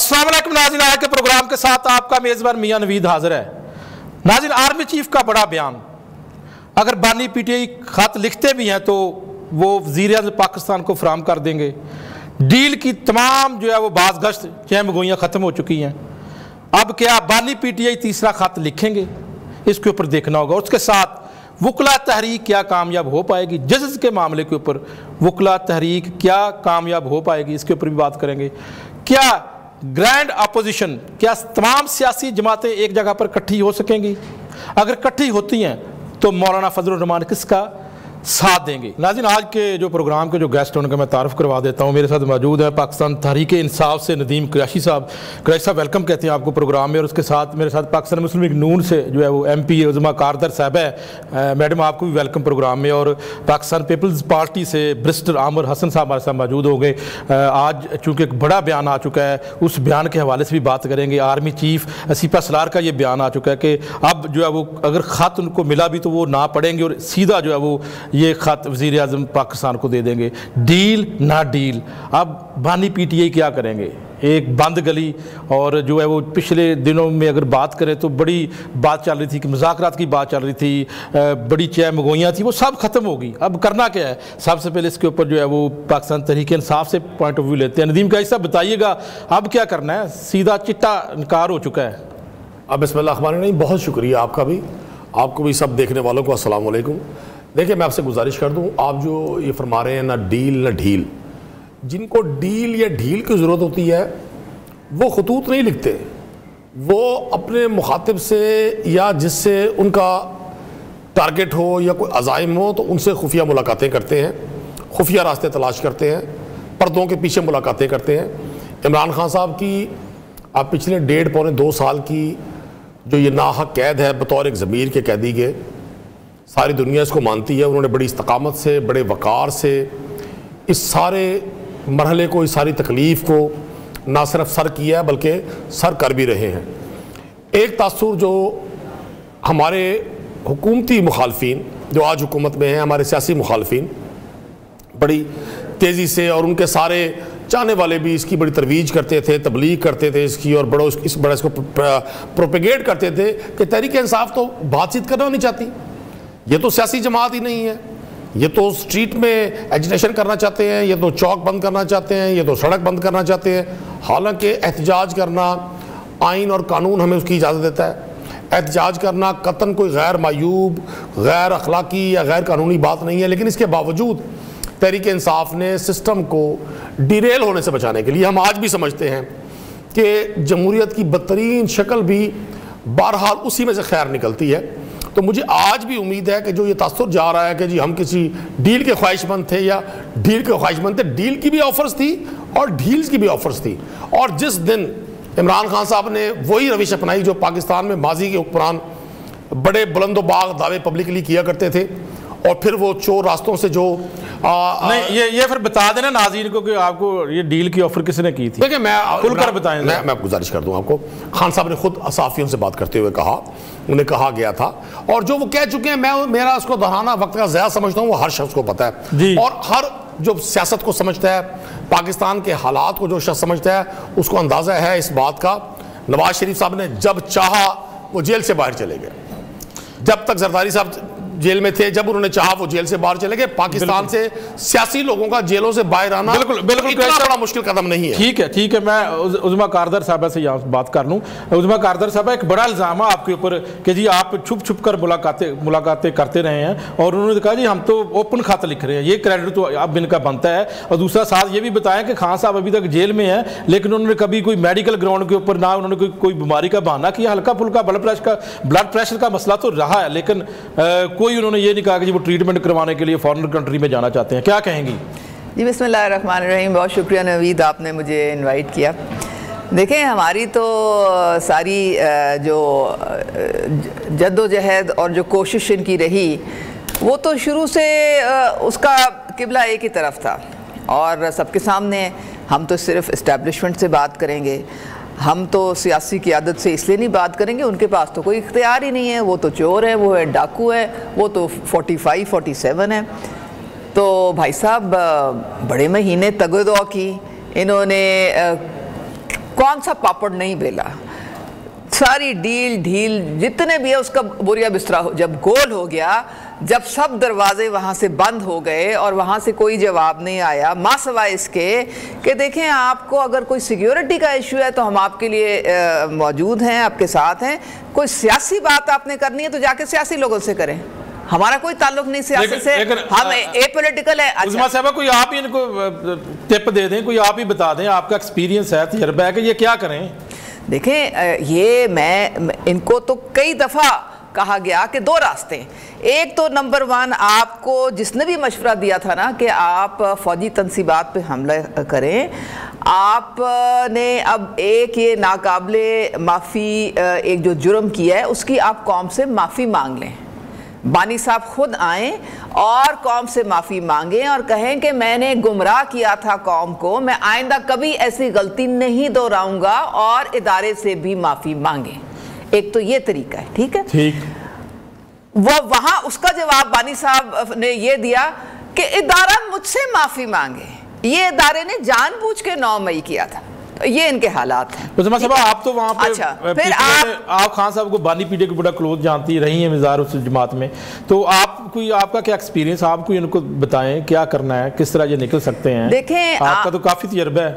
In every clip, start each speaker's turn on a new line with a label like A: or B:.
A: अस्सलाम वालेकुम नाज़रीन, आज के प्रोग्राम के साथ आपका मेज़बान मियां नवीद हाजिर है। नाज़रीन, आर्मी चीफ का बड़ा बयान, अगर बानी पीटीआई खत लिखते भी हैं तो वो वज़ीर-ए-आज़म पाकिस्तान को फराहम कर देंगे। डील की तमाम जो है वो बाज़ गश्त चहमगोइयाँ ख़त्म हो चुकी हैं। अब क्या बानी पीटीआई तीसरा खत लिखेंगे, इसके ऊपर देखना होगा। उसके साथ वकला तहरीक क्या कामयाब हो पाएगी, जजेस के मामले के ऊपर वकला तहरीक क्या कामयाब हो पाएगी, इसके ऊपर भी बात करेंगे। क्या ग्रैंड अपोजिशन, क्या तमाम सियासी जमातें एक जगह पर इकट्ठी हो सकेंगी? अगर इकट्ठी होती हैं तो मौलाना फजलुर रहमान किसका साथ देंगे? नाज़रीन, आज के जो प्रोग्राम के जो गेस्ट हैं उनका मैं तारुफ करवा देता हूँ। मेरे साथ मौजूद है पाकिस्तान तहरीक इंसाफ से नदीम कुरैशी साहब। कुरैशी साहब वेलकम कहते हैं आपको प्रोग्राम में। और उसके साथ मेरे साथ पाकिस्तान मुस्लिम लीग नून से जो है वो MP उज़मा कारदर साहब है। मैडम, आपको भी वेलकम प्रोग्राम में। और पाकिस्तान पीपल्स पार्टी से बैरिस्टर आमिर हसन साहब हमारे साथ मौजूद होंगे। आज चूँकि एक बड़ा बयान आ चुका है, उस बयान के हवाले से भी बात करेंगे। आर्मी चीफ सीपा सलार का ये बयान आ चुका है कि अब जो है वो अगर ख़त उनको मिला भी तो वो ना पढ़ेंगे और सीधा जो है वो ये ख़त वज़ीर-ए-आज़म पाकिस्तान को दे देंगे। डील ना डील, अब बानी पीटीआई क्या करेंगे? एक बंद गली, और जो है वो पिछले दिनों में अगर बात करें तो बड़ी बात चल रही थी कि मुज़ाकरात की बात चल रही थी, बड़ी चहमगोइयाँ थी, वो सब ख़त्म होगी। अब करना क्या है? सबसे पहले इसके ऊपर जो है वो पाकिस्तान तहरीक इंसाफ से पॉइंट ऑफ व्यू लेते हैं। नदीम, का ऐसा बताइएगा अब क्या करना है? सीधा चिट्टा इनकार हो चुका है।
B: अब बिस्मिल्लाह, बहुत शुक्रिया आपका भी, आपको भी, सब देखने वालों को अस्सलाम वालेकुम। देखिए, मैं आपसे गुजारिश कर दूं, आप जो ये फरमा रहे हैं ना डील ना ढील, जिनको डील या ढील की ज़रूरत होती है वो खतूत नहीं लिखते। वो अपने मुखातिब से या जिससे उनका टारगेट हो या कोई अज़ाइम हो तो उनसे खुफिया मुलाकातें करते हैं, खुफिया रास्ते तलाश करते हैं, पर्दों के पीछे मुलाकातें करते हैं। इमरान खान साहब की आप पिछले 1.5-2 साल की जो ये नाहक कैद है बतौर एक ज़मीर के कैदी के, सारी दुनिया इसको मानती है। उन्होंने बड़ी इस्तकामत से, बड़े वक़ार से इस सारे मरहले को, इस सारी तकलीफ़ को ना सिर्फ सर किया है बल्कि सर कर भी रहे हैं। एक तासुर जो हमारे हुकूमती मुखालफिन जो आज हुकूमत में हैं, हमारे सियासी मुखालफिन बड़ी तेज़ी से, और उनके सारे चाहने वाले भी इसकी बड़ी तरवीज करते थे, तबलीग करते थे इसकी, और बड़ा इसको प्रोपेगेट करते थे कि तहरीक इंसाफ तो बातचीत करना नहीं चाहती, ये तो सियासी जमात ही नहीं है, ये तो स्ट्रीट में एजिटेशन करना चाहते हैं, ये तो चौक बंद करना चाहते हैं, ये तो सड़क बंद करना चाहते हैं। हालांकि एहतजाज करना आइन और कानून हमें उसकी इजाज़त देता है। एहतजाज करना कतन कोई गैर मायूब, गैर अखलाकी या गैर कानूनी बात नहीं है। लेकिन इसके बावजूद तहरीक इंसाफ ने सिस्टम को डिरेल होने से बचाने के लिए, हम आज भी समझते हैं कि जमहूरियत की बदतरीन शक्ल भी बहरहाल उसी में से खैर निकलती है। तो मुझे आज भी उम्मीद है कि जो ये तासुर जा रहा है कि जी हम किसी डील के ख्वाहिशमंद थे या डील के ख्वाहिशमंद थे, डील की भी ऑफर्स थी और डील्स की भी ऑफर्स थी। और जिस दिन इमरान खान साहब ने वही रविश अपनाई जो पाकिस्तान में माजी के हुक्मरान बड़े बुलंदोबाग दावे पब्लिकली किया करते थे, और फिर वो चोर रास्तों से जो
A: नहीं, ये फिर बता देना नाज़रीन को कि आपको ये डील की ऑफर किसने की थी।
B: देखिए, मैं
A: खुलकर बताएं।
B: मैं गुजारिश कर दूं आपको, खान साहब ने खुद सहाफ़ियों से बात करते हुए कहा, उन्हें कहा गया था, और जो वो कह चुके हैं, मैं मेरा उसको दोहराना वक्त का ज़्यादा समझता हूँ, वो हर शख्स को पता है। और हर जो सियासत को समझता है, पाकिस्तान के हालात को जो शख्स समझता है, उसको अंदाज़ा है इस बात का। नवाज शरीफ साहब ने जब चाहा वो जेल से बाहर चले गए। जब तक जरदारी साहब जेल में थे, जब उन्होंने चाहा वो जेल से बाहर चले गए। पाकिस्तान से सियासी लोगों का जेलों से बाहर आना बिल्कुल इतना बड़ा मुश्किल कदम नहीं है।
A: ठीक है, मैं उज़मा कारदर साहब से यहाँ बात कर लूँ। उज़मा कारदर साहब, एक बड़ा इल्ज़ाम है आपके ऊपर कि जी आप छुप कर मुलाकातें करते रहे हैं, और उन्होंने कहा जी हम तो ओपन खत लिख रहे हैं, ये क्रेडिट तो अब इनका बनता है। और दूसरा साथ ये भी बताया कि खान साहब अभी तक जेल में हैं, लेकिन उन्होंने कभी कोई मेडिकल ग्राउंड के ऊपर ना उन्होंने कोई बीमारी का बहाना किया। हल्का फुल्का ब्लड प्रेशर का मसला तो रहा है, लेकिन कोई उन्होंने ये नहीं कहा कि वो ट्रीटमेंट करवाने के लिए फॉरेन कंट्री में जाना चाहते हैं। क्या कहेंगी?
C: जी, बिस्मिल्लाहिर्रहमानिर्रहीम, बहुत शुक्रिया नवीद, आपने मुझे इनवाइट किया। देखें, हमारी तो सारी जो जद्दोजहद और जो कोशिश इनकी रही, वो तो शुरू से उसका किबला एक ही तरफ था, और सबके सामने हम तो सिर्फ इस्टेब्लिशमेंट से बात करेंगे, हम तो सियासी क़ियादत से इसलिए नहीं बात करेंगे, उनके पास तो कोई इख्तियार ही नहीं है, वो तो चोर है, वो है डाकू है, वो तो 45-47 है। तो भाई साहब बड़े महीने तगदो की इन्होंने कौन सा पापड़ नहीं बेला, सारी डील ढील जितने भी है उसका बोरिया बिस्तरा जब गोल हो गया, जब सब दरवाजे वहाँ से बंद हो गए और वहाँ से कोई जवाब नहीं आया, माँ सवाए इसके कि देखें आपको अगर कोई सिक्योरिटी का इशू है तो हम आपके लिए मौजूद हैं, आपके साथ हैं, कोई सियासी बात आपने करनी है तो जाके सियासी लोगों से करें, हमारा कोई ताल्लुक नहीं सियासत से, हम एपॉलिटिकल है।
A: उस्मा साहब कोई आप ही इनको टिप दे दें, कोई आप ही बता दें, आपका एक्सपीरियंस है, तजर्बा है कि ये क्या करें।
C: देखें ये मैं इनको तो कई दफ़ा कहा गया कि दो रास्ते, एक तो नंबर 1 आपको जिसने भी मशवरा दिया था ना कि आप फौजी तनसीबात पे हमला करें, आपने अब एक ये नाकाबिले माफ़ी एक जो जुर्म किया है उसकी आप कौम से माफ़ी मांग लें। बानी साहब खुद आएँ और कौम से माफ़ी मांगें और कहें कि मैंने गुमराह किया था कौम को, मैं आइंदा कभी ऐसी गलती नहीं दोहराऊंगा, और इदारे से भी माफ़ी मांगें। एक तो ये तरीका है, ठीक है, ठीक। वो वहाँ उसका जवाब बानी साहब ने ये दिया कि इदारा मुझसे माफ़ी मांगे, ये इदारे ने जानबूझ के 9 मई किया था, ये इनके हालात हैं।
A: आप तो वहाँ पे
C: अच्छा, फिर आप
A: खान साहब को बानी पीटीआई को बड़ा क्लोज जानती रही हैं मिज़ार उस जमात में, तो आप कोई आपका क्या एक्सपीरियंस, आप कोई इनको बताएं क्या करना है, किस तरह ये निकल सकते हैं।
C: देखें
A: आपका तो काफ़ी तजर्बा है।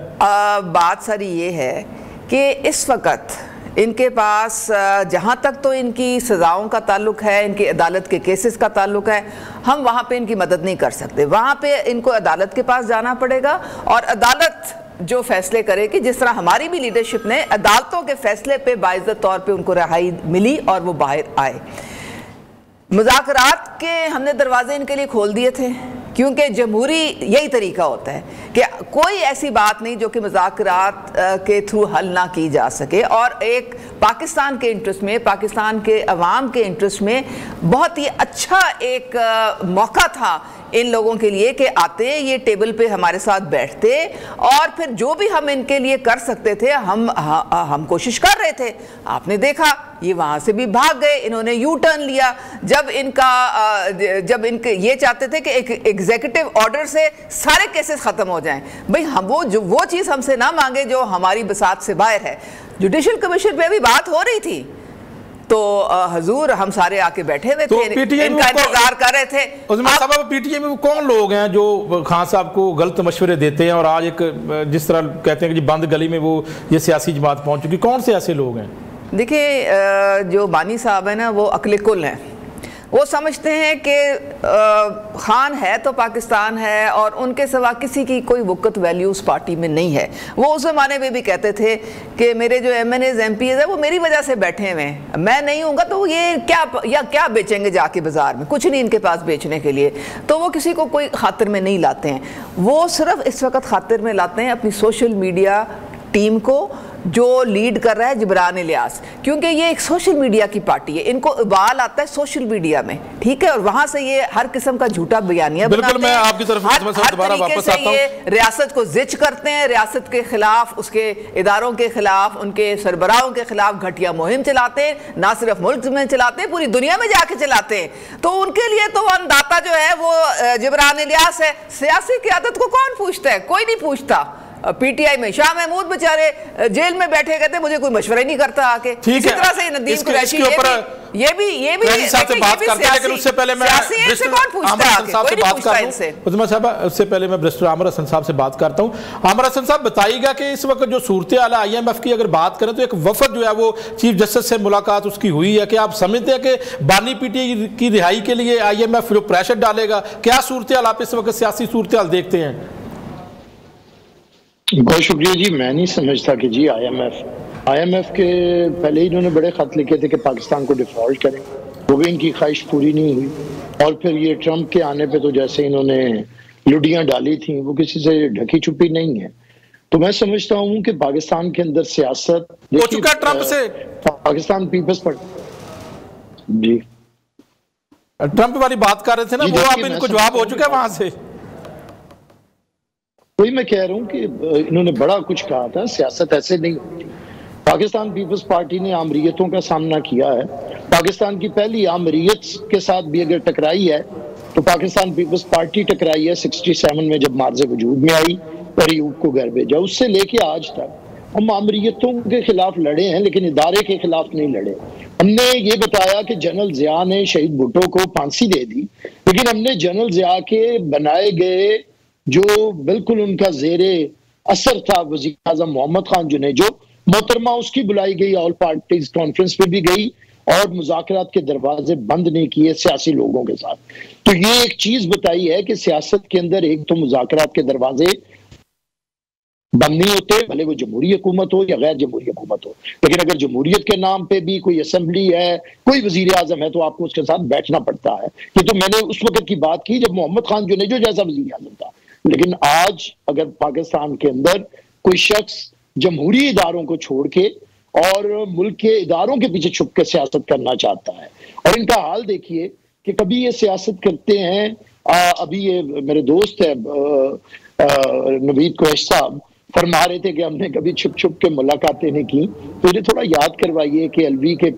C: बात सारी ये है कि इस वक्त इनके पास जहाँ तक तो इनकी सज़ाओं का ताल्लुक है, इनकी अदालत के केसेस का ताल्लुक है, हम वहाँ पे इनकी मदद नहीं कर सकते। वहाँ पे इनको अदालत के पास जाना पड़ेगा और अदालत जो फैसले करे कि जिस तरह हमारी भी लीडरशिप ने अदालतों के फैसले पे बाइज़्ज़त तौर पे उनको रिहाई मिली और वो बाहर आए। मुज़ाकरात के हमने दरवाजे इनके लिए खोल दिए थे, क्योंकि जमहूरी यही तरीका होता है कि कोई ऐसी बात नहीं जो कि मुज़ाकरात के थ्रू हल ना की जा सके, और एक पाकिस्तान के इंटरेस्ट में, पाकिस्तान के अवाम के इंटरेस्ट में बहुत ही अच्छा एक मौका था इन लोगों के लिए कि आते ये टेबल पे हमारे साथ बैठते और फिर जो भी हम इनके लिए कर सकते थे हम कोशिश कर रहे थे। आपने देखा ये वहाँ से भी भाग गए, इन्होंने यू टर्न लिया जब इनके ये चाहते थे कि एक एग्जीक्यूटिव ऑर्डर से सारे केसेस ख़त्म हो जाएं। भाई हम वो चीज़ हमसे ना मांगे जो हमारी बसात से बाहर है। जुडिशल कमीशन पे अभी बात हो रही थी तो हजूर हम सारे आके बैठे हुए थे, इनका इंतजार कर रहे थे।
A: पीटीआई में वो कौन लोग हैं जो खान साहब को गलत मशवरे देते हैं और आज एक जिस तरह कहते हैं कि बंद गली में वो ये सियासी जमात पहुंच चुकी, कौन से ऐसे लोग हैं?
C: देखिए जो बानी साहब है ना वो अक्ल कुल हैं, वो समझते हैं कि खान है तो पाकिस्तान है और उनके सिवा किसी की कोई वक़्त वैल्यू उस पार्टी में नहीं है। वो उस ज़माने में भी कहते थे कि मेरे जो MNAs MPs है वो मेरी वजह से बैठे हुए हैं, मैं नहीं हूँगा तो ये क्या बेचेंगे जाके बाज़ार में, कुछ नहीं इनके पास बेचने के लिए, तो वो किसी को कोई खातिर में नहीं लाते हैं। वो सिर्फ इस वक्त खातिर में लाते हैं अपनी सोशल मीडिया टीम को जो लीड कर रहा है जिब्रान इलियास, क्योंकि ये एक सोशल मीडिया की पार्टी है, इनको उबाल आता है सोशल मीडिया में, ठीक है, और वहां से ये हर किस्म का झूठा बयानिया बनाते हैं।
A: मैं आपकी तरफ दोबारा वापस आता हूं।
C: ये रियासत को जिच करते हैं, रियासत के खिलाफ, उसके इदारों के खिलाफ, उनके सरबराहों के खिलाफ घटिया मुहिम चलाते हैं, ना सिर्फ मुल्क में चलाते हैं पूरी दुनिया में जाके चलाते हैं। तो उनके लिए तो अन्नदाता जो है वो जिब्रान इलियास है। सियासी क़यादत को कौन पूछता है? कोई नहीं पूछता। पीटीआई में शाह महमूद बेचारे जेल में बैठे गए थे, मुझे कोई मशवरा ही नहीं करता आके। इसी तरह से नदीम कुरैशी ये भी
A: बात करते हैं, लेकिन उससे पहले मैं उससे पहले मैं बैरिस्टर आमिर हसन साहब से बात करता हूं। आमिर हसन साहब बताइएगा कि इस वक्त जो सूरत हाल है IMF की अगर बात करें तो एक वफद जो है वो चीफ जस्टिस से मुलाकात उसकी हुई है, कि आप समझते हैं कि बानी पीटीआई की रिहाई के लिए IMF जो प्रेशर डालेगा, क्या सूरत हाल आप इस वक्त सियासी सूरत हाल देखते हैं?
D: बहुत शुक्रिया जी। मैं नहीं समझता कि जी IMF के पहले ही इन्होंने बड़े खत लिखे थे कि पाकिस्तान को डिफॉल्ट करें, वो भी इनकी ख्वाहिश पूरी नहीं हुई, और फिर ये ट्रंप के आने पे तो जैसे इन्होंने लुडियां डाली थी वो किसी से ढकी छुपी नहीं है। तो मैं समझता हूँ कि पाकिस्तान के अंदर सियासत
A: हो चुका ट्रंप से,
D: पाकिस्तान पीपल्स पर जी
A: ट्रंप वाली बात कर रहे थे ना, वो अब इनको जवाब हो चुका है वहां से।
D: वही मैं कह रहा हूँ कि इन्होंने बड़ा कुछ कहा था, सियासत ऐसे नहीं होती। पाकिस्तान पीपल्स पार्टी ने आमरीयतों का सामना किया है, पाकिस्तान की पहली आमरीयत के साथ भी अगर टकराई है तो पाकिस्तान पीपल्स पार्टी टकराई है 67 में जब मार्ज़े वजूद में आई और अयूब को घर भेजा। उससे लेके आज तक हम आमरीतों के खिलाफ लड़े हैं लेकिन इदारे के खिलाफ नहीं लड़े। हमने ये बताया कि जनरल जिया ने शहीद भुट्टो को फांसी दे दी, लेकिन हमने जनरल जिया के बनाए गए जो बिल्कुल उनका जेरे असर था वज़ीर आज़म मोहम्मद खान जुनेजो, मोहतरमा उसकी बुलाई गई, ऑल पार्टीज कॉन्फ्रेंस पे भी गई और मुज़ाकरात के दरवाजे बंद नहीं किए सियासी लोगों के साथ। तो ये एक चीज बताई है कि सियासत के अंदर एक तो मुज़ाकरात के दरवाजे बंद नहीं होते, भले वो जमहूरी हुकूमत हो या गैर जमहूरी हुकूमत हो, लेकिन अगर जमहूरियत के नाम पे भी कोई असेंबली है, कोई वजीर आजम है, तो आपको उसके साथ बैठना पड़ता है। ये तो मैंने उस वक्त की बात की जब मोहम्मद खान जुनेजो जैसा वजीर आजम था। लेकिन आज अगर पाकिस्तान के अंदर कोई शख्स जमहूरी इदारों को छोड़ के और मुल्क के इदारों के पीछे छुप के सियासत करना चाहता है, और इनका हाल देखिए कि कभी ये सियासत करते हैं, अभी ये मेरे दोस्त है नवीद कुरैशी साहब फरमा रहे थे कि हमने कभी छुप छुप के मुलाकातें नहीं की, तो मुझे थोड़ा याद करवाइए कि एलवी के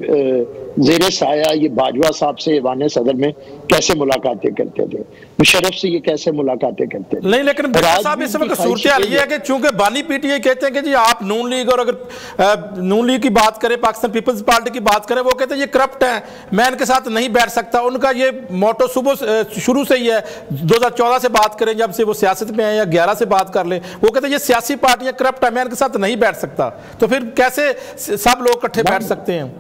D: जेर साया ये बाजवा साहब से ऐवान सदर में कैसे मुलाकातें करते थे, मुशर्रफ से ये कैसे मुलाकातें करते थे।
A: नहीं, लेकिन साहब इस वक्त सूरत ये है कि चूंकि बानी पीटीआई कहते हैं कि जी आप नून लीग, और अगर नून लीग की बात करें, पाकिस्तान पीपल्स पार्टी की बात करें, वो कहते हैं ये करप्ट है, मैं इनके साथ नहीं बैठ सकता। उनका ये मोटो शुरू से ही है, 2014 से बात करें जब से वो सियासत में है, या 11 से बात कर लें, वो कहते हैं ये सियासी पार्टियां करप्ट है, मैं इनके साथ नहीं बैठ सकता। तो फिर कैसे सब लोग इकट्ठे बैठ सकते हैं?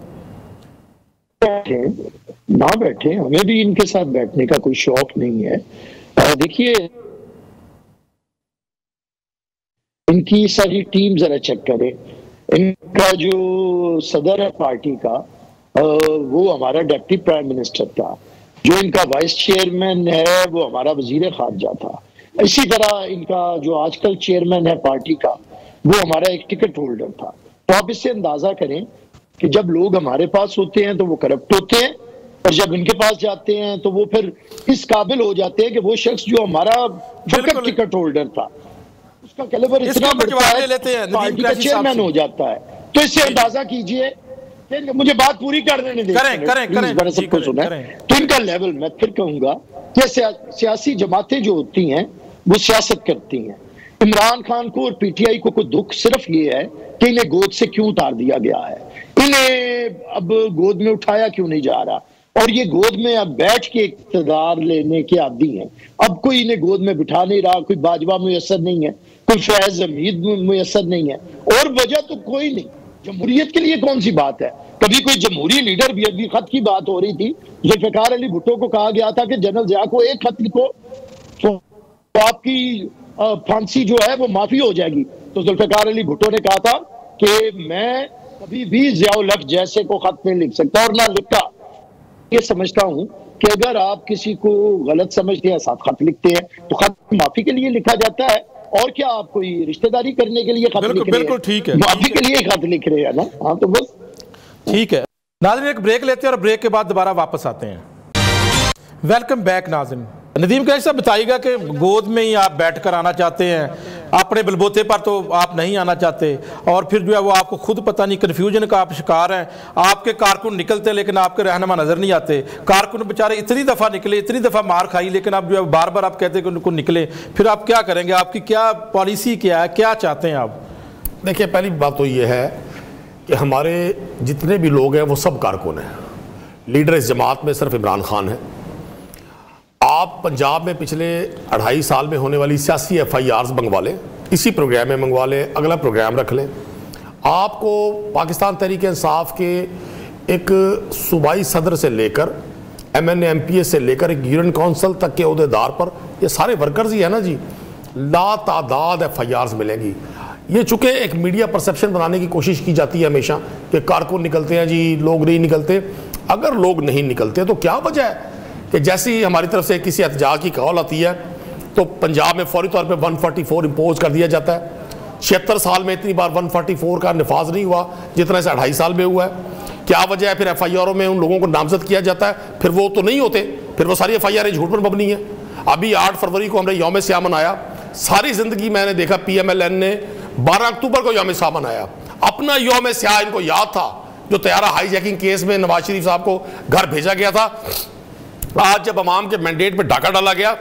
D: ना बैठे, हमें भी इनके साथ बैठने का कोई शौक नहीं है। देखिए इनकी सारी टीम जरा चेक करें, इनका जो सदर है पार्टी का वो हमारा डिप्टी प्राइम मिनिस्टर था, जो इनका वाइस चेयरमैन है वो हमारा वजीर खारजा था, इसी तरह इनका जो आजकल चेयरमैन है पार्टी का वो हमारा एक टिकट होल्डर था। तो आप इससे अंदाजा करें कि जब लोग हमारे पास होते हैं तो वो करप्ट होते हैं, और जब इनके पास जाते हैं तो वो फिर इस काबिल हो जाते हैं कि वो शख्स जो हमारा टिकट होल्डर था उसका कैलिबर इतना बढ़ता है, पार्टी का चेयरमैन हो जाता है। तो इससे अंदाजा कीजिए, मुझे बात पूरी करने नहीं दें, सबको सुना। तो इनका लेवल मैं फिर कहूंगा कि सियासी जमातें जो होती हैं वो सियासत करती हैं। इमरान खान को और पीटीआई को कोई दुख सिर्फ ये है कि इन्हें गोद से क्यों उतार दिया गया है, इन्हें अब गोद में उठाया क्यों नहीं जा रहा, और ये गोद में अब बैठ के इक़्तिदार लेने के आदी हैं। अब कोई इन्हें गोद में बिठा नहीं रहा, कोई बाजवा मुयस्सर नहीं है, कोई फैज हमीद मुयस्सर नहीं है, और वजह तो कोई नहीं। जमहूरियत के लिए कौन सी बात है? कभी कोई जमहूरी लीडर भी, अभी खत की बात हो रही थी, जुल्फ़िकार अली भुट्टो को कहा गया था कि जनरल ज़िया को एक खत लिखो तो आपकी फांसी जो है वो माफी हो जाएगी। तो जुल्फ़िकार अली भुट्टो ने कहा था कि मैं कभी भी ज़िया-उल हक जैसे को खत नहीं लिख सकता, और ना लिखा। ये समझता हूं कि अगर आप किसी को गलत समझते हैं, साथ खत लिखते हैं, तो खत माफी के लिए लिखा जाता है, और क्या आप कोई रिश्तेदारी करने के लिए खत लिख रहे हैं? बिल्कुल ठीक है, माफी के लिए खत लिख रहे हैं ना। हाँ, तो बस
A: ठीक है। नाज़रीन एक ब्रेक लेते हैं और ब्रेक के बाद दोबारा वापस आते हैं। वेलकम बैक नाज़रीन। नदीम कैसे साहब बताइएगा कि गोद में ही आप बैठ कर आना चाहते हैं, अपने बलबोते पर तो आप नहीं आना चाहते, और फिर जो है वो आपको खुद पता नहीं कन्फ्यूजन का आप शिकार हैं। आपके कारकुन निकलते लेकिन आपके रहनुमा नजर नहीं आते। कारकुन बेचारे इतनी दफ़ा निकले, इतनी दफ़ा मार खाई, लेकिन आप जो है बार बार आप कहते हैं कि उनको निकले, फिर आप क्या करेंगे? आपकी क्या पॉलिसी क्या है, क्या चाहते हैं आप?
B: देखिए, पहली बात तो ये है कि हमारे जितने भी लोग हैं वो सब कारकुन हैं। लीडर इस जमात में सिर्फ इमरान खान है। आप पंजाब में पिछले 2.5 साल में होने वाली सियासी FIRs मंगवा लें, इसी प्रोग्राम में मंगवा लें, अगला प्रोग्राम रख लें। आपको पाकिस्तान तहरीक इंसाफ के एक सूबाई सदर से लेकर MNA MPA से लेकर एक यूनियन काउंसिल तक के अहदेदार पर ये सारे वर्कर्स ही है ना जी, लातादाद FIRs मिलेंगी। ये चूँकि एक मीडिया परसेप्शन बनाने की कोशिश की जाती है हमेशा कि कारकुन निकलते हैं जी, लोग नहीं निकलते। अगर लोग नहीं निकलते तो क्या वजह है कि जैसे ही हमारी तरफ से किसी एहतजाज की कॉल आती है तो पंजाब में फौरी तौर पे 144 इम्पोज कर दिया जाता है। 76 साल में इतनी बार 144 का नफाज नहीं हुआ जितना इसे 2.5 साल में हुआ है। क्या वजह है? फिर FIRों में उन लोगों को नामजद किया जाता है, फिर वो तो नहीं होते, फिर वो सारी FIR झूठ पर मबनी है। अभी 8 फरवरी को हमने यौम स्याह मनाया। सारी जिंदगी मैंने देखा PMLN ने 12 अक्टूबर को यौम स्याह मनाया। अपना यौम स्याह इनको याद था जो तैयारा हाईजैकिंग केस में नवाज शरीफ साहब को घर भेजा गया था। आज जब अवाम के मैंडेट पे डाका डाला गया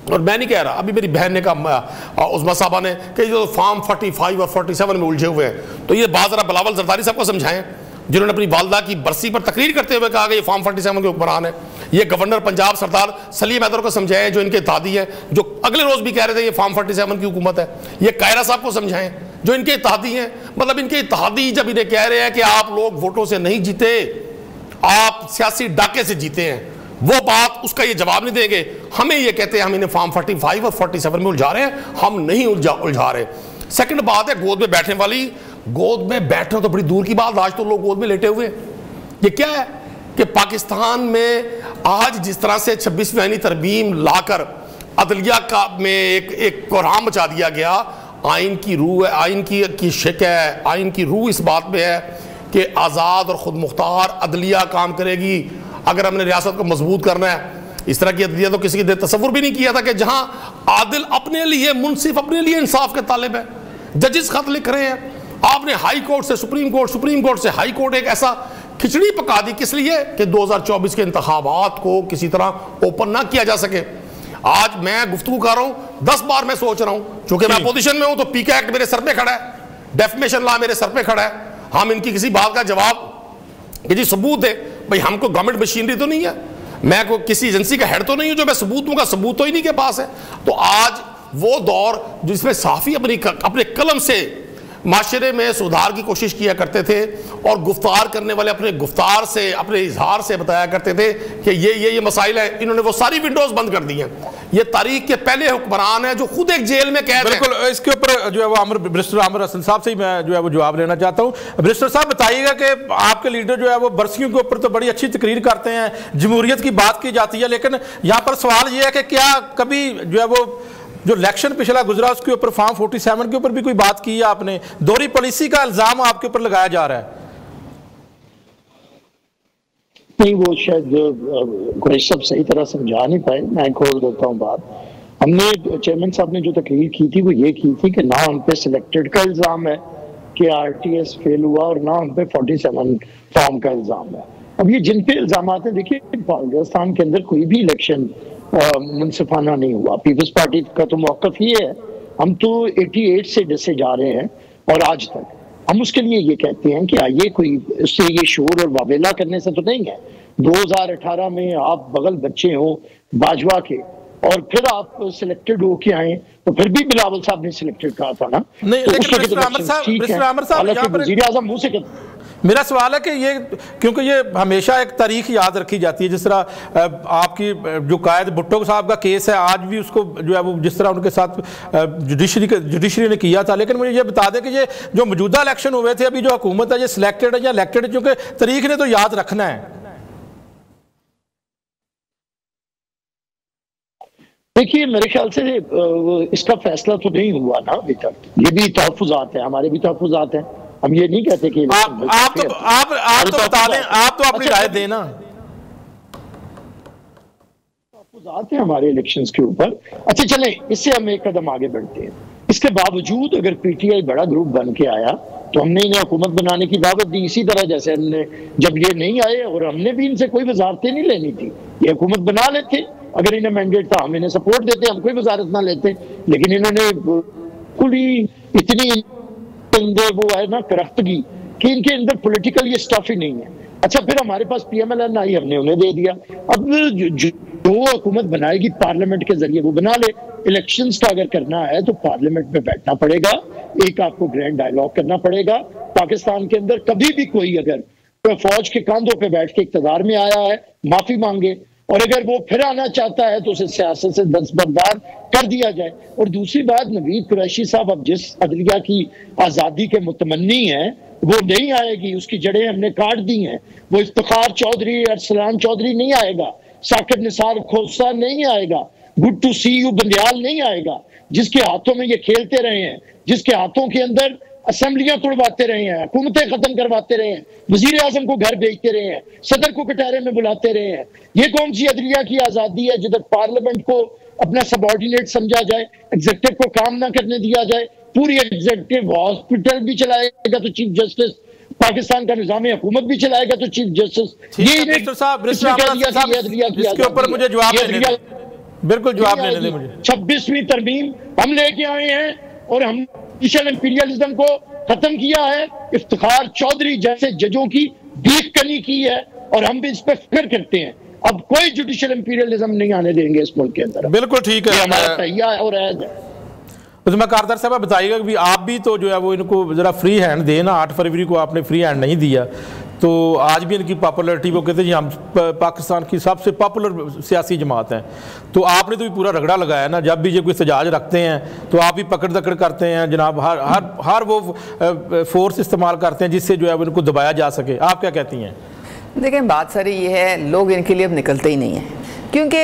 B: और मैं नहीं कह रहा, अभी मेरी बहन ने कहा उस्मा साहबा ने कि जो फॉर्म 45 और 47 में उलझे हुए हैं, तो ये बात ज़रा बिलावल जरदारी साहब को समझाएं, जिन्होंने अपनी वालदा की बरसी पर तकरीर करते हुए कहा कि ये फॉर्म 47 के हुक्मरान है। ये गवर्नर पंजाब सरदार सलीम हैदर को समझाएं, जो इनके इत्तेहादी हैं, जो अगले रोज़ भी कह रहे थे ये फॉर्म 47 की हुकूमत है। ये कायरा साहब को समझाएं, जो इनके इत्तेहादी हैं। मतलब इनके इत्तेहादी जब इन्हें कह रहे हैं कि आप लोग वोटों से नहीं जीते, आप सियासी डाके से जीते हैं, वो बात उसका ये जवाब नहीं देंगे। हमें ये कहते हैं हम इन्हें फॉर्म 45 और 47 में उलझा रहे हैं, हम नहीं उलझा रहे। सेकंड बात है गोद में बैठने वाली। गोद में बैठना तो बड़ी दूर की बात, आज तो लोग गोद में लेटे हुए। ये क्या है कि पाकिस्तान में आज जिस तरह से 26वीं आईनी तरमीम लाकर अदलिया का में एक कोहराम मचा दिया गया, आइन की रूह है, आइन की शिक है, आइन की रूह इस बात में है कि आज़ाद और ख़ुद मुख्तार अदलिया काम करेगी। अगर हमने रियासत को मजबूत करना है, इस तरह की अदलिया तो किसी के तसव्वुर भी नहीं किया था कि जहां आदिल अपने लिए, मुनसिफ अपने लिए इंसाफ के तालिब है, जजेस खत लिख रहे हैं। आपने हाई कोर्ट से सुप्रीम कोर्ट, सुप्रीम कोर्ट से हाई कोर्ट, एक ऐसा खिचड़ी पका दी। किस लिए? कि 2024 के इंतखाबात को किसी तरह ओपन ना किया जा सके। आज मैं गुफ्तगू कर रहा हूं, 10 बार मैं सोच रहा हूं, चूंकि मैं अपोजिशन में हूं तो पीके एक्ट मेरे सर पे खड़ा है, डेफमेशन लॉ मेरे सर पे खड़ा है। हम इनकी किसी बात का जवाब कि जी सबूत है, भाई हमको गवर्नमेंट मशीनरी तो नहीं है, मैं को किसी एजेंसी का हेड तो नहीं हूं जो मैं सबूत दूंगा, सबूत तो ही नहीं के पास है। तो आज वो दौर जिसमें साफी अपने कलम से माशरे में सुधार की कोशिश किया करते थे और गुफ्तार करने वाले अपने गुफ्तार से, अपने इजहार से बताया करते थे कि ये मसाइल है, इन्होंने वो सारी विंडोज बंद कर दी हैं। ये तारीख के पहले हुक्मरान है जो खुद एक जेल में कैद है।
A: बिल्कुल, इसके ऊपर जो है वो बैरिस्टर आमिर हसन साहब से ही मैं जो है वो जवाब लेना चाहता हूँ। बैरिस्टर साहब बताइएगा कि आपके लीडर जो है वो बरसियों के ऊपर तो बड़ी अच्छी तकरीर करते हैं, जमहूरियत की बात की जाती है, लेकिन यहाँ पर सवाल ये है कि क्या कभी जो है वो जो इलेक्शन पिछला गुजरा उसके ऊपर फॉर्म 47 के ऊपर भी कोई बात की है आपने? दोहरी पॉलिसी का इल्जाम आपके ऊपर लगाया जा रहा है।
D: नहीं, वो शायद कुरैशी साहब सही तरह समझा नहीं पाए, मैं खोल देता हूँ बात। हमने चेयरमैन साहब ने जो तकरीर की थी वो ये की थी कि ना हम पे सिलेक्टेड का इल्जाम है कि RTS फेल हुआ और ना हम पे 47 फॉर्म का इल्जाम है। अब ये जिन पे इल्जाम हैं, देखिए पाकिस्तान के अंदर कोई भी इलेक्शन मुनसिफाना नहीं हुआ। पीपल्स पार्टी का तो मौक़िफ़ ये है, हम तो 88 से डसे जा रहे हैं और आज तक हम उसके लिए ये कहते हैं कि आइए, कोई उससे ये शोर और वावेला करने से तो नहीं है। 2018 में आप बगल बच्चे हो बाजवा के और फिर आप सिलेक्टेड हो के आए, तो फिर भी बिलावल साहब ने सिलेक्टेड कहा था ना।
A: नहीं,
D: तो
A: लेकिन वज़ीर-ए-आज़म मुंह से मेरा सवाल है कि ये, क्योंकि ये हमेशा एक तारीख याद रखी जाती है, जिस तरह आपकी जो कायद भुट्टो साहब का केस है, आज भी उसको जो है वो जिस तरह उनके साथ जुडिशरी ने किया था। लेकिन मुझे ये बता दें कि ये जो मौजूदा इलेक्शन हुए थे, अभी जो हुकूमत है ये सिलेक्टेड है या इलेक्टेड है, क्योंकि तारीख ने तो याद रखना है।
D: देखिए, मेरे ख्याल से इसका फैसला तो नहीं हुआ ना अभी तक। ये भी तहफ़्फ़ुज़ात है, हमारे भी तहफ़्फ़ुज़ात हैं। हम ये नहीं कहते कि
A: आप तो बता दें, आप तो अपनी राय देना।
D: तहफ़्फ़ुज़ात हैं हमारे इलेक्शंस के ऊपर। अच्छा चलें, इससे हम एक कदम आगे बढ़ते हैं। इसके बावजूद अगर PTI बड़ा ग्रुप बन के आया तो हमने इन्हें हुकूमत बनाने की दावत दी, इसी तरह जैसे हमने जब ये नहीं आए और हमने भी इनसे कोई वजारतें नहीं लेनी थी, ये हुकूमत बना लेते। अगर इन्हें मैंडेट था हम इन्हें सपोर्ट देते, हम कोई वजारत ना लेते। लेकिन इन्होंने बिल्कुल ही इतनी वो है ना करख्तगी कि इनके अंदर पॉलिटिकल ये स्टफ ही नहीं है। अच्छा, फिर हमारे पास PMLN आई, हमने उन्हें दे दिया। अब जो हुकूमत बनाएगी पार्लियामेंट के जरिए वो बना ले। इलेक्शंस का अगर करना है तो पार्लियामेंट में बैठना पड़ेगा, एक आपको ग्रैंड डायलॉग करना पड़ेगा। पाकिस्तान के अंदर कभी भी कोई अगर फौज के कांधों पे बैठ के इक़्तिदार में आया है, माफी मांगे, और अगर वो फिर आना चाहता है तो उसे सियासत से दस्तबरदार कर दिया जाए। और दूसरी बात, नवीद कुरैशी साहब अब जिस अदलिया की आज़ादी के मुतमन्नी हैं वो नहीं आएगी, उसकी जड़ें हमने काट दी हैं। वो इफ्तिखार चौधरी, अरसलान चौधरी नहीं आएगा, साकिब निसार खोसा नहीं आएगा, good to see you Bandial नहीं आएगा, जिसके हाथों में ये खेलते रहे हैं, जिसके हाथों के अंदर असेंबलियां तोड़वाते रहे हैं, हुकूमतें खत्म करवाते रहे हैं, वज़ीर-ए-आज़म को घर भेजते रहे हैं, सदर को कटारे में बुलाते रहे हैं। ये कौन सी अदलिया की आज़ादी है जिधर पार्लियामेंट को अपना सबऑर्डिनेट समझा जाए, एग्जीक्यूटिव को काम ना करने दिया जाए? पूरी एग्जीक्यूटिव हॉस्पिटल भी चलाएगा तो चीफ जस्टिस, पाकिस्तान का निज़ाम हुकूमत भी चलाएगा तो चीफ जस्टिस। ये
A: इसके ऊपर मुझे जवाब बिल्कुल जवाब लेने दें मुझे।
D: 26वीं तरमीम हम लेके आए हैं और हम जुडिशल इंपीरियलिज्म को खत्म किया है। इफ्तिखार चौधरी जैसे जजों की भीख कनी की है और हम भी इस पर फिक्र करते हैं। अब कोई जुडिशल इंपीरियलिज्म नहीं आने देंगे इस मुल्क के अंदर।
A: बिल्कुल ठीक है,
D: हमारा तैया है और है।
A: उसमें कारदार साहब बताइएगा कि आप भी तो जो है वो इनको ज़रा फ्री हैंड देना। 8 फरवरी को आपने फ्री हैंड नहीं दिया, तो आज भी इनकी पॉपुलरिटी, वो कहते हैं जी हम पाकिस्तान की सबसे पॉपुलर सियासी जमात हैं, तो आपने तो भी पूरा रगड़ा लगाया ना। जब भी ये कोई सजाज रखते हैं तो आप भी पकड़ दकड़ करते हैं जनाब, हर वो फोर्स इस्तेमाल करते हैं जिससे जो है वो इनको दबाया जा सके। आप क्या कहती हैं?
C: देखें, बात सारी ये है, लोग इनके लिए अब निकलते ही नहीं हैं, क्योंकि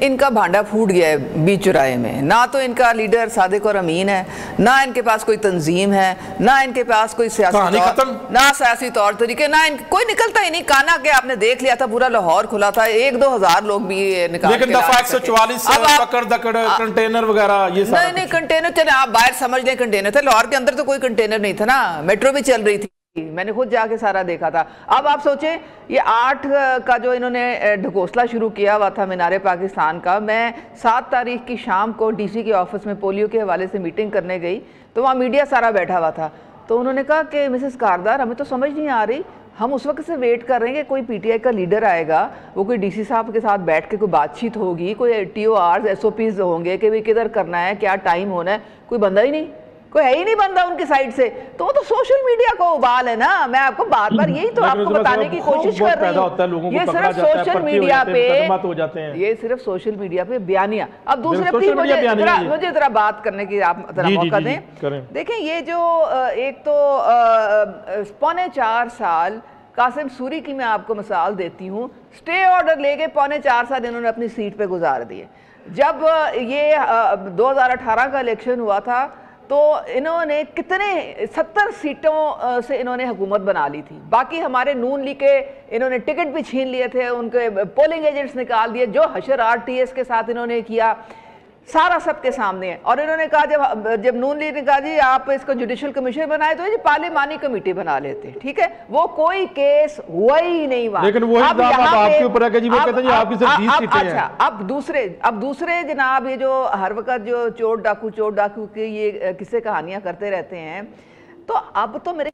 C: इनका भांडा फूट गया है बीच चौराहे में। ना तो इनका लीडर सादिक और अमीन है, ना इनके पास कोई तंजीम है, ना इनके पास कोई सियासी तौर तरीके, ना कोई निकलता ही नहीं। काना के आपने देख लिया था, पूरा लाहौर खुला था, 1-2 हज़ार लोग भी निकाल के ला सकते।
A: पकड़ दकड़ कंटेनर वगैरह ये
C: नहीं, कंटेनर चले, आप बाहर समझ लें कंटेनर थे। लाहौर के अंदर तो कोई कंटेनर नहीं था ना, मेट्रो भी चल रही थी, मैंने खुद जाके सारा देखा था। अब आप सोचें, ये 8 का जो इन्होंने ढकोसला शुरू किया हुआ था मीनारे पाकिस्तान का, मैं 7 तारीख की शाम को डीसी के ऑफिस में पोलियो के हवाले से मीटिंग करने गई, तो वहाँ मीडिया सारा बैठा हुआ था। तो उन्होंने कहा कि मिसेस कारदार, हमें तो समझ नहीं आ रही, हम उस वक्त से वेट कर रहे हैं कि कोई पीटीआई का लीडर आएगा, वो कोई डीसी साहब के साथ बैठ के कोई बातचीत होगी, कोई TORs SOPs होंगे कि भाई किधर करना है, क्या टाइम होना है। कोई बंदा ही नहीं, कोई है ही नहीं बंदा उनकी साइड से। तो वो तो सोशल मीडिया का उबाल है ना। मैं आपको बार बार यही तो आपको बताने की कोशिश कर रही हूँ, ये सिर्फ सोशल मीडिया पे, ये सिर्फ सोशल मीडिया पे बयानिया। अब दूसरे प्लीज मुझे जरा बात करने की आप जरा मौका दें। देखें, ये जो एक तो 4.25 साल कासिम सूरी की मैं आपको मिसाल देती हूँ, स्टे ऑर्डर लेके 4.25 साल इन्होंने अपनी सीट पे गुजार दिए। जब ये 2018 का इलेक्शन हुआ था तो इन्होंने कितने 70 सीटों से इन्होंने हुकूमत बना ली थी। बाकी हमारे नून लीग के इन्होंने टिकट भी छीन लिए थे, उनके पोलिंग एजेंट्स निकाल दिए, जो हशर RTS के साथ इन्होंने किया सारा सबके सामने है। और इन्होंने कहा, जब नून लीग ने कहा जी आप इसको जुडिशल कमीशन बनाए, तो ये पार्लिमानी कमेटी बना लेते, ठीक है, वो कोई केस हुआ ही नहीं वहां।
A: लेकिन वो आपके ऊपर है कि जी वो कहते हैं आपकी सिर्फ 20 सीटें हैं।
C: अब दूसरे जनाब, ये जो हर वक्त जो चोर डाकू की ये किस्से कहानियां करते रहते हैं, तो अब तो मेरे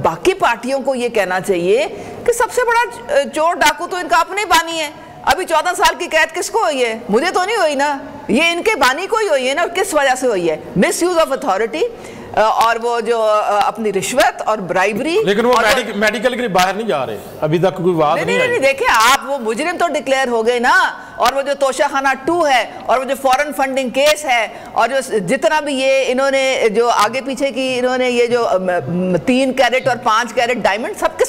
C: बाकी पार्टियों को ये कहना चाहिए कि सबसे बड़ा चोर डाकू तो इनका अपने बानी है। अभी 14 साल की कैद किसको हुई है? मुझे तो नहीं हुई ना, ये इनके बानी को ही हुई है ना। किस वजह से हुई है? मिस यूज ऑफ अथॉरिटी और वो जो अपनी रिश्वत और ब्राइबरी।
A: लेकिन वो मेडिकल के लिए बाहर नहीं जा रहे, अभी तक कोई बात नहीं।
C: देखिए, आप वो मुजरिम तो डिक्लेयर हो गए ना, और वो जो तोशाखाना 2 है, और वो जो फॉरेन फंडिंग केस है, और जो जितना भी ये इन्होंने जो आगे पीछे की इन्होंने ये जो 3 कैरेट और 5 कैरेट डायमंड सबके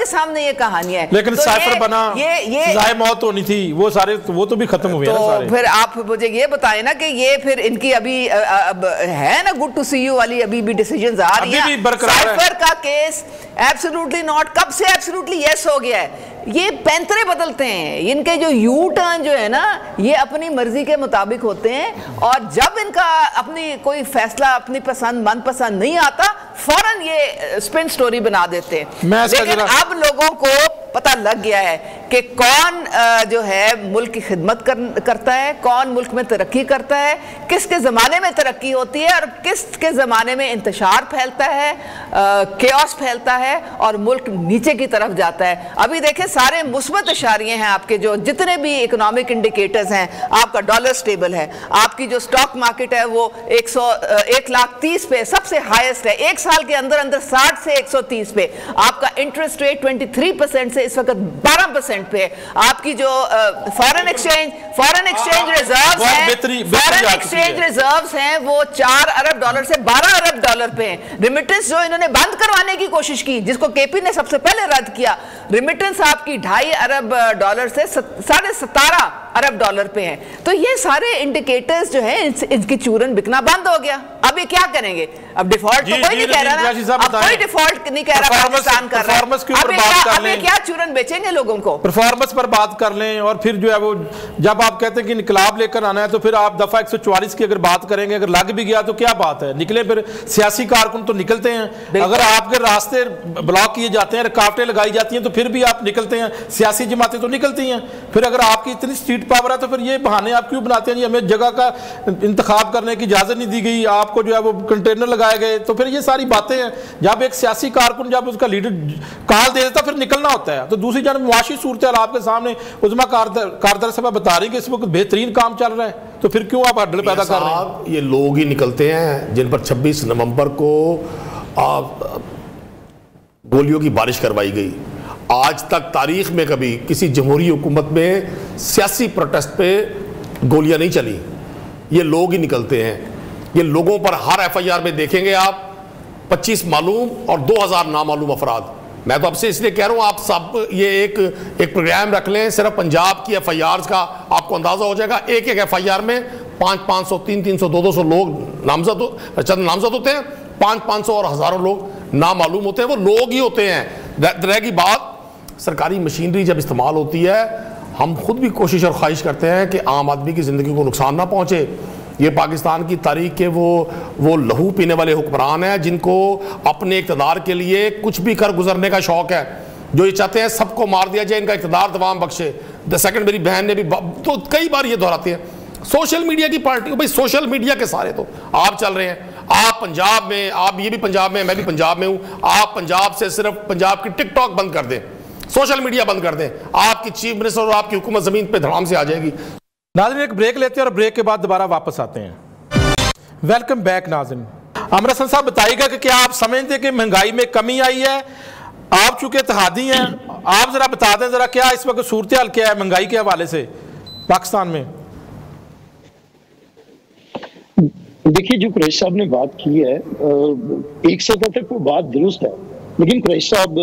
C: सामने ये कहानी है।
A: लेकिन साइफर बना, ये मौत होनी थी, वो सारे वो तो भी खत्म हुए ना सारे।
C: फिर आप मुझे ये बताएं ना कि ये फिर इनकी अभी है ना गुड टू सी यू वाली अभी भी डिसीजंस आ रही है। साइफर का केस एब्सोल्युटली नॉट, कब से एब्सोल्युटली यस हो गया है। ये पैंतरे बदलते हैं, इनके जो यू टर्न जो है ना, ये अपनी मर्जी के मुताबिक होते हैं, और जब इनका अपनी कोई फैसला अपनी पसंद मनपसंद नहीं आता, फौरन ये स्पिन स्टोरी बना देते हैं। लेकिन अब लोगों को पता लग गया है कि कौन जो है मुल्क की खिदमत करता है, कौन मुल्क में तरक्की करता है, किसके ज़माने में तरक्की होती है और किसके ज़माने में इंतशार फैलता है, केओस फैलता है और मुल्क नीचे की तरफ जाता है। अभी देखें, सारे मुस्बत इशारे हैं आपके, जो जितने भी इकोनॉमिक इंडिकेटर्स हैं, आपका डॉलर स्टेबल है, आपकी जो स्टॉक मार्केट है वो 1,30,000 पे सबसे हाईएस्ट है, एक साल के अंदर अंदर 60 से 130 पे। आपका इंटरेस्ट रेट 23% से इस वक्त 12% पे। आपकी जो फॉरेन एक्सचेंज रिजर्व्स हैं वो 4 अरब डॉलर से 12 अरब डॉलर पे हैं। रिमिटेंस जो इन्होंने बंद करवाने की कोशिश की, जिसको केपी ने सबसे पहले रद्द किया, रिमिटेंस आपकी 2.5 अरब डॉलर से 17.5 अरब डॉलर पे हैं। तो ये सारे इंडिकेटर्स जो है, इनकी चूरन बिकना बंद हो गया। अब ये क्या करेंगे? अब डिफॉल्ट तो कोई नहीं कह रहा ना, अब कोई डिफॉल्ट नहीं कह रहा, पाकिस्तान कर रहा है। अब क्या चूरन बेचेंगे लोगों को?
A: परफॉर्मेंस पर बात कर लें, और फिर जो है वो जब आप कहते हैं कि इनकलाब लेकर आना है तो फिर आप दफा 144 की अगर बात करेंगे, अगर लग भी गया तो क्या बात है, निकले फिर सियासी कारकुन तो निकलते हैं। अगर आपके रास्ते ब्लॉक किए जाते हैं, रुकावटें लगाई जाती हैं तो फिर भी आप निकलते हैं, सियासी जमातें तो निकलती हैं। फिर अगर आपकी इतनी स्ट्रीट पावर है तो फिर ये बहाने आप क्यों बनाते हैं जी, हमें जगह का इंतखाब करने की इजाजत नहीं दी गई, आपको जो है वो कंटेनर लगाए गए, तो फिर ये सारी बातें हैं। जब एक सियासी कारकुन जब उसका लीडर काल दे देता फिर निकलना होता है। तो दूसरी जानब मुआशी सूरत आपके सामने उजमा कारदर साहब बता रही कि इस वक्त बेहतरीन काम चल रहा है, तो फिर क्यों आप हड्डल पैदा कर रहे हैं?
B: ये लोग ही निकलते हैं जिन पर 26 नवंबर को गोलियों की बारिश करवाई गई। आज तक तारीख में कभी किसी जमहूरी हुकूमत में सियासी प्रोटेस्ट पे गोलियां नहीं चली। ये लोग ही निकलते हैं। ये लोगों पर हर FIR में देखेंगे आप 25 मालूम और 2000 नामालूम अफराद। मैं तो आपसे इसलिए कह रहा हूँ आप सब ये एक प्रोग्राम रख लें, सिर्फ पंजाब की FIRs का आपको अंदाजा हो जाएगा। एक FIR में 500, 300, 200 लोग चंद नामजद होते हैं, 500 और हजारों लोग नामालूम होते हैं। वो लोग ही होते हैं। रहेगी बात सरकारी मशीनरी जब इस्तेमाल होती है, हम खुद भी कोशिश और ख्वाहिश करते हैं कि आम आदमी की ज़िंदगी को नुकसान ना पहुँचे। ये पाकिस्तान की तारीख के वो लहू पीने वाले हुक्मरान हैं जिनको अपने इक़्तिदार के लिए कुछ भी कर गुजरने का शौक़ है, जो ये चाहते हैं सबको मार दिया जाए, इनका इक़्तिदार तमाम बख्शे। द सेकंड मेरी बहन ने भी तो कई बार ये दोहराती है सोशल मीडिया की पार्टी। भाई सोशल मीडिया के सारे तो आप चल रहे हैं। आप पंजाब में, आप ये भी पंजाब में, मैं भी पंजाब में हूँ, आप पंजाब से सिर्फ पंजाब की टिकटॉक बंद कर दें, सोशल मीडिया बंद कर दें, आपकी चीफ मिनिस्टर और आपकी हुकूमत ज़मीन पे धड़ाम से आ जाएगी।
A: नाज़रीन एक ब्रेक लेते हैं और ब्रेक के बाद दोबारा वापस आते हैं। वेलकम बैक नाज़रीन। अमर हसन साहब बताइएगा कि क्या आप समझते हैं कि महंगाई में कमी आई है? आप चूंकि इत्तेहादी हैं, आप जरा बता दें जरा क्या इस वक्त सूरत हाल क्या है महंगाई के हवाले से पाकिस्तान में?
D: देखिए, जो कुरैशी साहब ने बात की है एक सतह तक वो बात दुरुस्त है, लेकिन कुरैशी साहब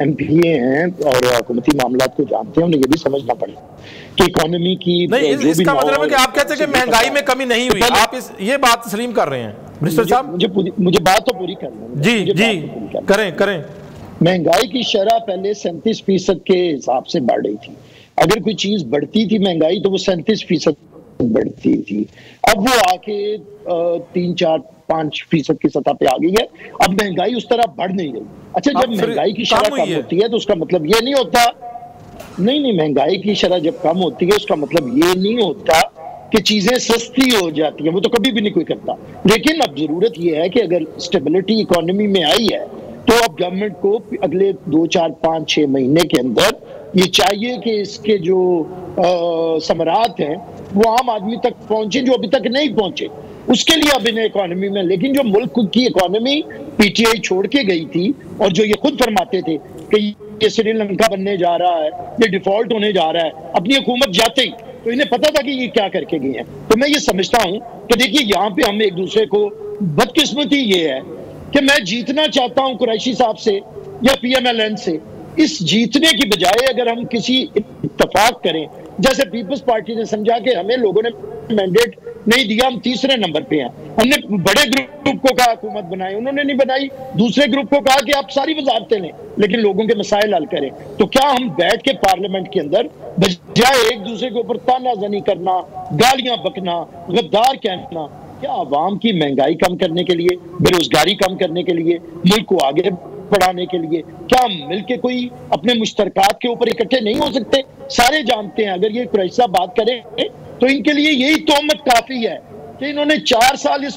D: MPA हैं और हुकूमती मामलात को जानते हैं। उन्हें ये भी समझना पड़ेगा कि इकोनॉमी की
A: नहीं, इसका मतलब है कि आप कहते हैं कि महंगाई में कमी नहीं हुई, आप ये बात तस्लीम कर रहे हैं मिनिस्टर साहब?
D: मुझे बात तो पूरी करना
A: जी जी करें।
D: महंगाई की शरह पहले 37% के हिसाब से बढ़ रही थी। अगर कोई चीज बढ़ती थी महंगाई तो वो 37% बढ़ती थी। अब वो आके 3-4-5% की सतह पे आ गई है। अब महंगाई उस तरह बढ़ नहीं रही। अच्छा, जब महंगाई की शरह कम होती है तो उसका मतलब ये नहीं होता, नहीं, महंगाई की शरह जब कम होती है उसका मतलब ये नहीं होता कि चीजें सस्ती हो जाती हैं। वो तो कभी भी नहीं कोई करता। लेकिन अब जरूरत ये है कि अगर स्टेबिलिटी इकोनॉमी में आई है तो अब गवर्नमेंट को अगले 2-4-5-6 महीने के अंदर ये चाहिए कि इसके जो समरात हैं वो आम आदमी तक पहुंचे, जो अभी तक नहीं पहुंचे। उसके लिए अब इन्हें इकोनॉमी में, लेकिन जो मुल्क की इकोनॉमी PTI छोड़ के गई थी और जो ये खुद फरमाते थे कि ये श्रीलंका बनने जा रहा है, ये डिफॉल्ट होने जा रहा है, अपनी हुकूमत जाते ही तो इन्हें पता था कि ये क्या करके गए हैं। तो मैं ये समझता हूं कि देखिए यहाँ पे हम एक दूसरे को, बदकिस्मती ये है कि मैं जीतना चाहता हूं कुरैशी साहब से या PMLN से। इस जीतने की बजाय अगर हम किसी इत्तेफाक करें, जैसे पीपल्स पार्टी ने समझा कि हमें लोगों ने मैंडेट नहीं दिया, हम तीसरे नंबर पे हैं, हमने बड़े ग्रुप को कहा हुकूमत बनाए, उन्होंने नहीं बनाई। दूसरे ग्रुप को कहा कि आप सारी वजारतें लें लेकिन लोगों के मसाइल हल करें। तो क्या हम बैठ के पार्लियामेंट के अंदर बजाय एक दूसरे के ऊपर तानाजनी करना, गालियां बकना, गद्दार कहना, क्या आवाम की महंगाई कम करने के लिए, बेरोजगारी कम करने के लिए, मुल्क को आगे बढ़ाने के लिए क्या हम मिलके कोई अपने मुश्तरकात के ऊपर इकट्ठे नहीं हो सकते? सारे जानते हैं अगर ये कुरैशी साहब बात करें तो इनके लिए यही तोहमत काफी है कि इन्होंने 4 साल इस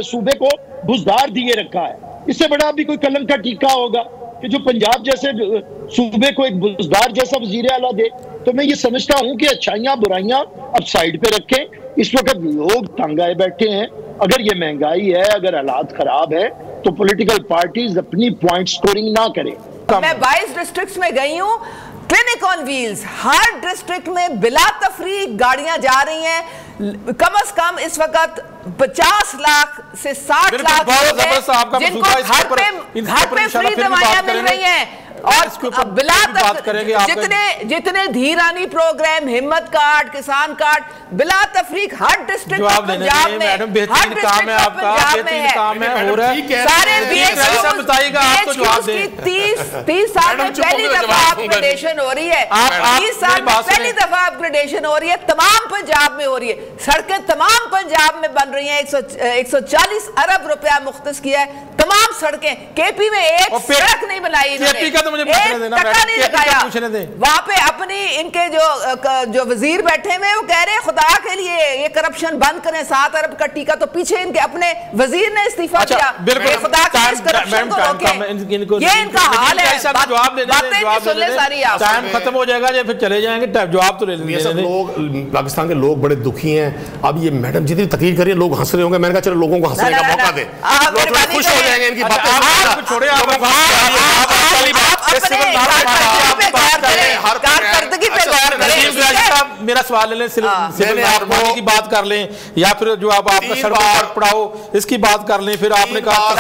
D: सूबे को बुजदार दिए रखा है। इससे बड़ा भी कोई कलंक का टीका होगा कि जो पंजाब जैसे सूबे को एक बुजदार जैसा वजीर आला दे। तो मैं ये समझता हूं कि अच्छाइयां बुराइयां अब साइड पे रखें। इस वक्त लोग तंग आए बैठे हैं। अगर ये महंगाई है, अगर हालात खराब है तो पॉलिटिकल पार्टीज अपनी पॉइंट स्कोरिंग ना करें।
C: मैं 22 डिस्ट्रिक्ट्स में गई हूँ, clinic on wheels, her district में बिला तफरीक गाड़ियां जा रही हैं। कम से कम इस वक्त 50 लाख से 60 लाख जिनको घर पे फ्री दवाइयां मिल रही हैं। और बिला जितने धीरानी प्रोग्राम, हिम्मत कार्ड, किसान कार्ड, बिला तफरीक हर डिस्ट्रिक्ट पंजाब में, हर डिस्ट्रिक्ट पंजाब में है। सारे 30 साल में पहली दफा अपग्रेडेशन हो रही है, 30 साल में पहली दफा अपग्रेडेशन हो रही है, तमाम पंजाब में हो रही है। सड़कें तमाम पंजाब में बन रही हैं, 140 अरब रुपया मुख्तस किया है तमाम सड़कें। केपी में एक सड़क नहीं बनाई इन्होंने, एक टका नहीं लगाया। वहां पे अपनी इनके जो वजीर बैठे हुए वो कह रहे हैं खुदा के लिए ये करप्शन बंद करें, 7 अरब का टीका, तो पीछे इनके अपने वजीर ने इस्तीफा दिया। खुदा के इस करप्शन को रोकें, ये इनका हाल है। बातें सुन ले सारी आप,
A: टाइम खत्म हो जाएगा या फिर चले जाएंगे, जवाब तो ले लेंगे।
B: सब लोग पाकिस्तान के लोग बड़े दुखी हैं। अब ये मैडम जितनी तकरीर कर रही है लोग हंस रहे होंगे, मैंने कहा चलो लोगों को हंसने का मौका दे, लोग खुश हो जाएंगे इनकी बातें।
A: मेरा सवाल ले लें, सिविल की बात कर लें या फिर जो आप आपका सड़क पढ़ाओ इसकी बात कर लें। फिर आपने कहा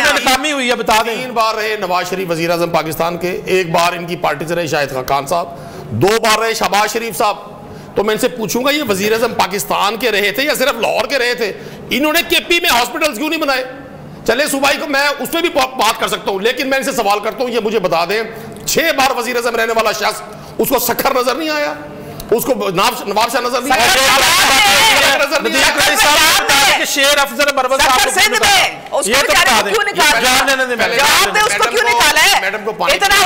A: नाकामी हुई है, बता दें।
B: 3 बार रहे नवाज शरीफ वजीर आजम पाकिस्तान के, 1 बार इनकी पार्टी से रहे शाहिद खान साहब, 2 बार रहे शहबाज शरीफ साहब। तो मैं इनसे पूछूंगा ये वजीर आजम पाकिस्तान के रहे थे या सिर्फ लाहौर के रहे थे? इन्होंने केपी में हॉस्पिटल्स क्यों नहीं बनाए? चले सूबाई को मैं उसमें भी बात कर सकता हूं, लेकिन मैं इनसे सवाल करता हूं, ये मुझे बता दें 6 बार वजीर आजम रहने वाला शख्स, उसको सखर नजर नहीं आया, उसको नवाब शाह नजर नहीं आया?
A: शेर अफजल मरवत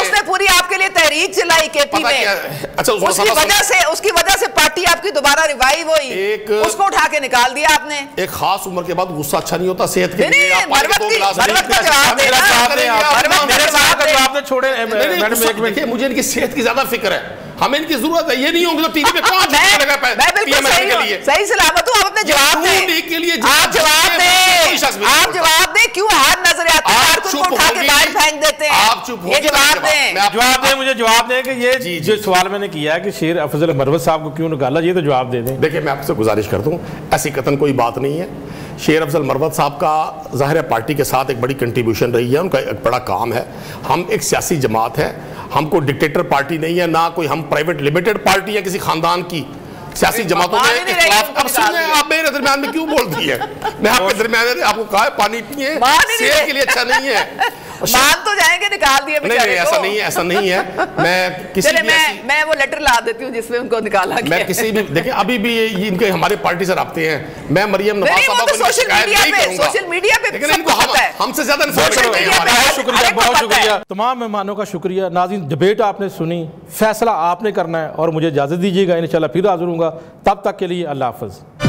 C: उसने पूरी आपके लिए तहरीक चलाई केपी में, अच्छा उसकी वजह से पार्टी आपकी दोबारा रिवाइव हुई, उसको उठा के निकाल दिया आपने।
B: एक खास उम्र के बाद गुस्सा अच्छा नहीं होता सेहत के लिए। मुझे इनकी सेहत की ज्यादा फिक्र है, हमें इनकी जरूरत है। ये नहीं होंगे तो टीवी पे कौन लगा
C: सही सलामत हूं, आप अपने जवाब दें के लिए आप जवाब दें क्यों हाथ नजर आते हैं, उठा के बाहर फेंक देते हैं।
B: आप चुप हो,
A: जवाब दें, मुझे जवाब दें कि ये जो सवाल मैंने किया है कि शेर अफजल मरवत साहब को क्यों निकाला, ये तो जवाब दे दें।
B: देखिए मैं आपसे गुजारिश करता हूँ, ऐसी कतन कोई बात नहीं है। शेर अफजल मरवत साहब का ज़ाहिर है पार्टी के साथ एक बड़ी कंट्रीब्यूशन रही है, उनका एक बड़ा काम है। हम एक सियासी जमात है, हम कोई डिक्टेटर पार्टी नहीं है, ना कोई हम प्राइवेट लिमिटेड पार्टी है किसी खानदान की। सियासी जमातों में आप मेरे दरमियान में क्यों बोलती है? मैं आपके दरमियान में आपको कहा है पानी पिए, सेहत के लिए अच्छा नहीं है।
C: मान तो जाएंगे, निकाल दिया
B: नहीं, ऐसा नहीं है, ऐसा नहीं है। मैं किसी
C: मैं वो लेटर ला देती हूँ जिसमें उनको निकाला गया।
B: मैं किसी भी देखिए अभी भी इनके हमारे पार्टी से रब्ते हैं, मैं मरियम नवाज साहब को
C: सोशल मीडिया पे
B: हमसे ज्यादा
A: बहुत शुक्रिया, तमाम मेहमानों का शुक्रिया। नाज़रीन डिबेट आपने सुनी, फैसला आपने करना है और मुझे इजाजत दीजिएगा, इंशाल्लाह फिर हाजिर होऊंगा। तब तक के लिए अल्लाह हाफ़िज़।